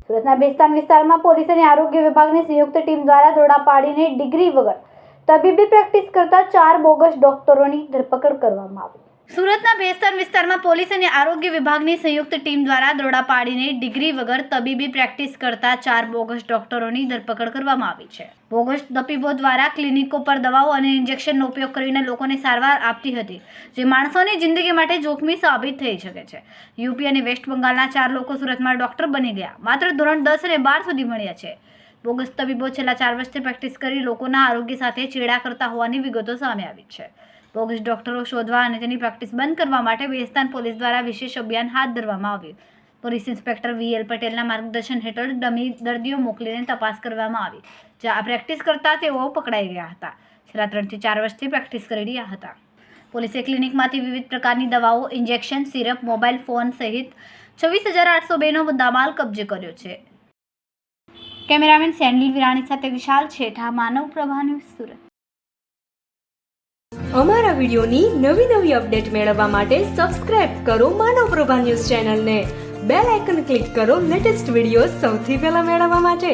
સુરતના બેસ્તાન વિસ્તારમાં પોલીસ અને આરોગ્ય વિભાગની સંયુક્ત ટીમ દ્વારા દરોડા પાડીને ડિગ્રી વગર તબીબી પ્રેક્ટિસ કરતા 4 બોગસ ડોક્ટરોની ધરપકડ કરવામાં આવી. સુરતના બેસ્તાન વિસ્તારમાં પોલીસ અને આરોગ્ય વિભાગની સંયુક્ત ટીમ દ્વારા દરોડા પાડીને ડિગ્રી વગર તબીબી પ્રેક્ટિસ કરતા 4 બોગસ ડોક્ટરોની ધરપકડ કરવામાં આવી છે. બોગસ તબીબો દ્વારા ક્લિનિકો પર દવાઓ અને ઇન્જેક્શનનો ઉપયોગ કરીને લોકોને સારવાર આપતી હતી, જે માણસોની જિંદગી માટે જોખમી સાબિત થઈ શકે છે. યુપી અને વેસ્ટ બંગાળના 4 લોકો સુરતમાં ડોક્ટર બની ગયા. માત્ર ધોરણ 10 અને 12 સુધી ભણ્યા છે. બોગસ તબીબો છેલ્લા 4 વર્ષથી પ્રેક્ટિસ કરી લોકોના આરોગ્ય સાથે ચેડા કરતા હોવાની વિગતો સામે આવી છે. બોગસ ડોક્ટરો શોધવા અને તેની પ્રેક્ટિસ બંધ કરવા માટે બેસ્તાન પોલીસ દ્વારા વિશેષ અભિયાન હાથ ધરવામાં આવ્યું. પોલીસ ઇન્સ્પેક્ટર વીએલ પટેલના માર્ગદર્શન હેઠળ ડમી દર્દીઓ મોકલીને તપાસ કરવામાં આવી, જ્યાં પ્રેક્ટિસ કરતા તેઓ પકડાઈ ગયા હતા. છેલ્લા 3 થી 4 વર્ષથી પ્રેક્ટિસ કરી રહ્યા હતા. પોલીસે ક્લિનિકમાંથી વિવિધ પ્રકારની દવાઓ, ઇન્જેક્શન, સિરપ, મોબાઈલ ફોન સહિત 26,802નો મુદ્દામાલ કબજે કર્યો છે. કેમેરામેન સેન્ડિલ વિરાણી સાથે વિશાલ છેઠા, માનવ પ્રભા ન્યૂઝ, સુરત. અમારા વિડિયોની નવી અપડેટ મેળવવા માટે સબસ્ક્રાઇબ કરો માનવ પ્રભા ન્યૂઝ ચેનલને. બેલ આઇકન ક્લિક કરો લેટેસ્ટ વિડિયો સૌથી પહેલા મેળવવા માટે.